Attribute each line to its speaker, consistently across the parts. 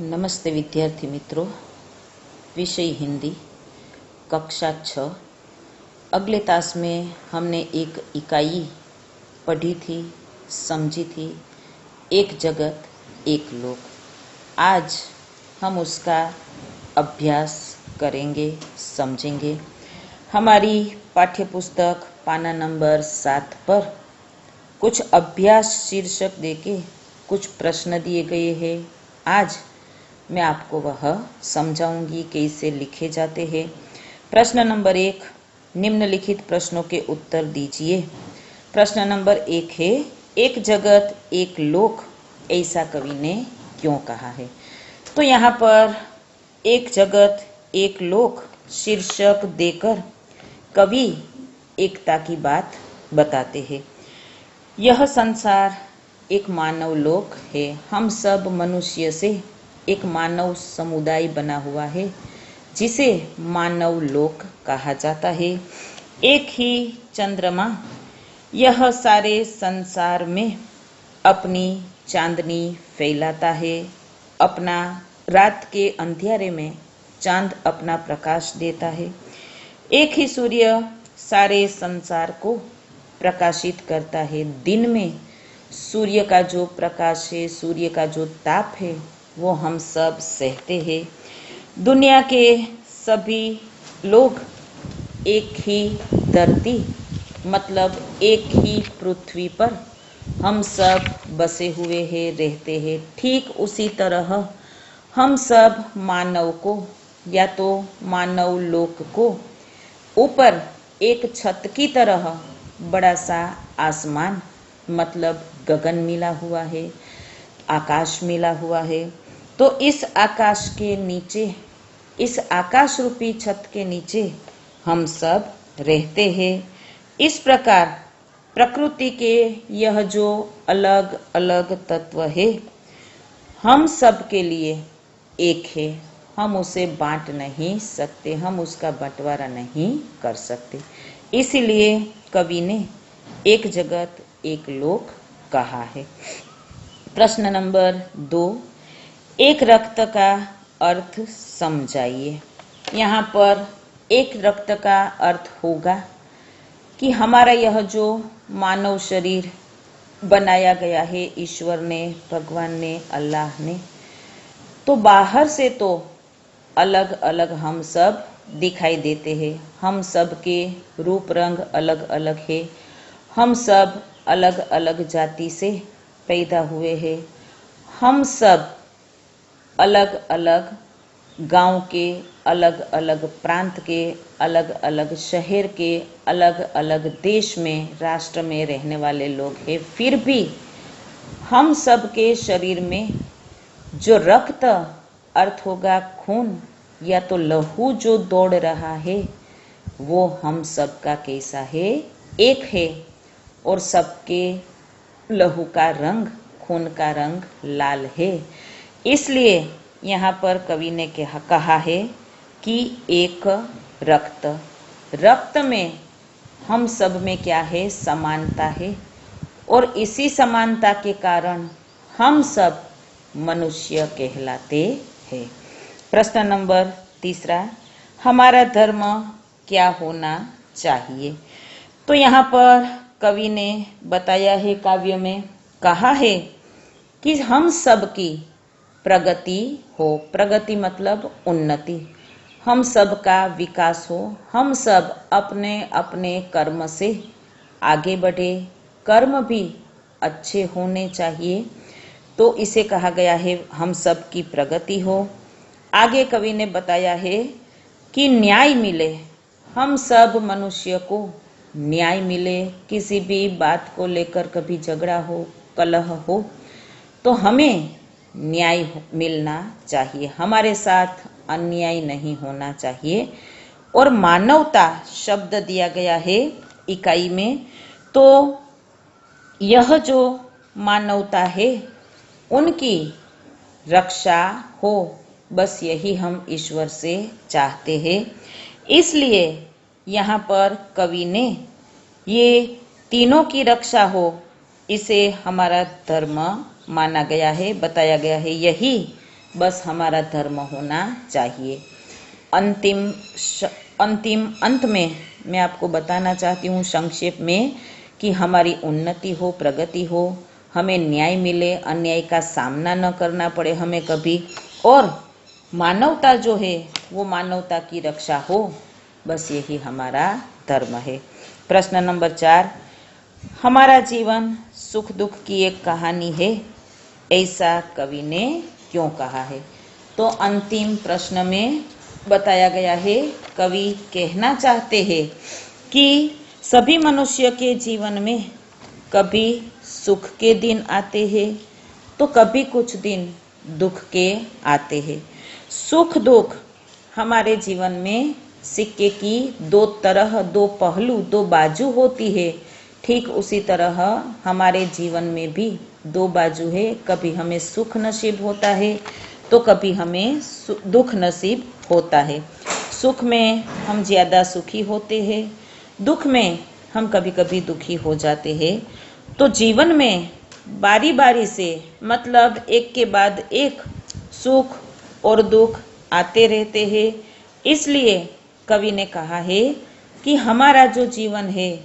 Speaker 1: नमस्ते विद्यार्थी मित्रों। विषय हिंदी, कक्षा 6। अगले तास में हमने एक इकाई पढ़ी थी, समझी थी, एक जगत एक लोक। आज हम उसका अभ्यास करेंगे, समझेंगे। हमारी पाठ्यपुस्तक पाना नंबर 7 पर कुछ अभ्यास शीर्षक देके कुछ प्रश्न दिए गए हैं। आज मैं आपको वह समझाऊंगी कैसे लिखे जाते हैं। प्रश्न नंबर 1, निम्नलिखित प्रश्नों के उत्तर दीजिए। प्रश्न नंबर 1 है, एक जगत एक लोक ऐसा कवि ने क्यों कहा है? तो यहाँ पर एक जगत एक लोक शीर्षक देकर कवि एकता की बात बताते हैं। यह संसार एक मानव लोक है। हम सब मनुष्य से एक मानव समुदाय बना हुआ है जिसे मानव लोक कहा जाता है। एक ही चंद्रमा यह सारे संसार में अपनी चांदनी फैलाता है। अपना रात के अंधेरे में चांद अपना प्रकाश देता है। एक ही सूर्य सारे संसार को प्रकाशित करता है। दिन में सूर्य का जो प्रकाश है, सूर्य का जो ताप है, वो हम सब सहते हैं। दुनिया के सभी लोग एक ही धरती मतलब एक ही पृथ्वी पर हम सब बसे हुए हैं, रहते हैं। ठीक उसी तरह हम सब मानव को या तो मानव लोक को ऊपर एक छत की तरह बड़ा सा आसमान मतलब गगन मिला हुआ है, आकाश मिला हुआ है। तो इस आकाश के नीचे, इस आकाश रूपी छत के नीचे हम सब रहते हैं। इस प्रकार प्रकृति के यह जो अलग अलग तत्व है, हम सब के लिए एक है। हम उसे बांट नहीं सकते, हम उसका बंटवारा नहीं कर सकते। इसीलिए कवि ने एक जगत एक लोक कहा है। प्रश्न नंबर 2, एक रक्त का अर्थ समझाइए। यहाँ पर एक रक्त का अर्थ होगा कि हमारा यह जो मानव शरीर बनाया गया है ईश्वर ने, भगवान ने, अल्लाह ने, तो बाहर से तो अलग अलग हम सब दिखाई देते हैं। हम सब के रूप रंग अलग अलग है। हम सब अलग अलग जाति से पैदा हुए हैं। हम सब अलग अलग गांव के, अलग अलग प्रांत के, अलग अलग शहर के, अलग अलग देश में, राष्ट्र में रहने वाले लोग हैं। फिर भी हम सब के शरीर में जो रक्त अर्थ होगा खून या तो लहू जो दौड़ रहा है, वो हम सब का कैसा है? एक है। और सबके लहू का रंग, खून का रंग लाल है। इसलिए यहाँ पर कवि ने कहा है कि एक रक्त, रक्त में हम सब में क्या है? समानता है। और इसी समानता के कारण हम सब मनुष्य कहलाते हैं। प्रश्न नंबर 3, हमारा धर्म क्या होना चाहिए? तो यहाँ पर कवि ने बताया है, काव्य में कहा है कि हम सब की प्रगति हो। प्रगति मतलब उन्नति। हम सब का विकास हो। हम सब अपने अपने कर्म से आगे बढ़े। कर्म भी अच्छे होने चाहिए। तो इसे कहा गया है हम सब की प्रगति हो। आगे कवि ने बताया है कि न्याय मिले। हम सब मनुष्य को न्याय मिले। किसी भी बात को लेकर कभी झगड़ा हो, कलह हो, तो हमें न्याय मिलना चाहिए। हमारे साथ अन्याय नहीं होना चाहिए। और मानवता शब्द दिया गया है इकाई में। तो यह जो मानवता है उनकी रक्षा हो, बस यही हम ईश्वर से चाहते हैं। इसलिए यहाँ पर कवि ने ये तीनों की रक्षा हो, इसे हमारा धर्म माना गया है, बताया गया है। यही बस हमारा धर्म होना चाहिए। अंत में मैं आपको बताना चाहती हूँ संक्षेप में कि हमारी उन्नति हो, प्रगति हो, हमें न्याय मिले, अन्याय का सामना न करना पड़े हमें कभी, और मानवता जो है वो मानवता की रक्षा हो, बस यही हमारा धर्म है। प्रश्न नंबर 4, हमारा जीवन सुख दुख की एक कहानी है, ऐसा कवि ने क्यों कहा है? तो अंतिम प्रश्न में बताया गया है, कवि कहना चाहते हैं कि सभी मनुष्य के जीवन में कभी सुख के दिन आते हैं तो कभी कुछ दिन दुख के आते हैं। सुख दुख हमारे जीवन में सिक्के की दो तरह, दो पहलू, दो बाजू होती है। ठीक उसी तरह हमारे जीवन में भी दो बाजू है। कभी हमें सुख नसीब होता है तो कभी हमें दुख नसीब होता है। सुख में हम ज़्यादा सुखी होते हैं, दुख में हम कभी कभी दुखी हो जाते हैं। तो जीवन में बारी बारी से, मतलब एक के बाद एक सुख और दुख आते रहते हैं। इसलिए कवि ने कहा है कि हमारा जो जीवन है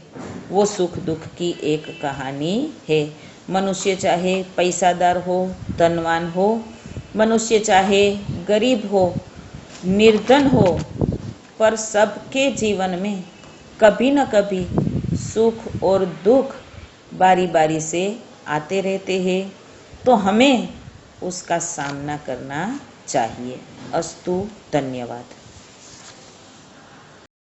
Speaker 1: वो सुख दुख की एक कहानी है। मनुष्य चाहे पैसादार हो, धनवान हो, मनुष्य चाहे गरीब हो, निर्धन हो, पर सबके जीवन में कभी न कभी सुख और दुख बारी बारी से आते रहते हैं। तो हमें उसका सामना करना चाहिए। अस्तु, धन्यवाद।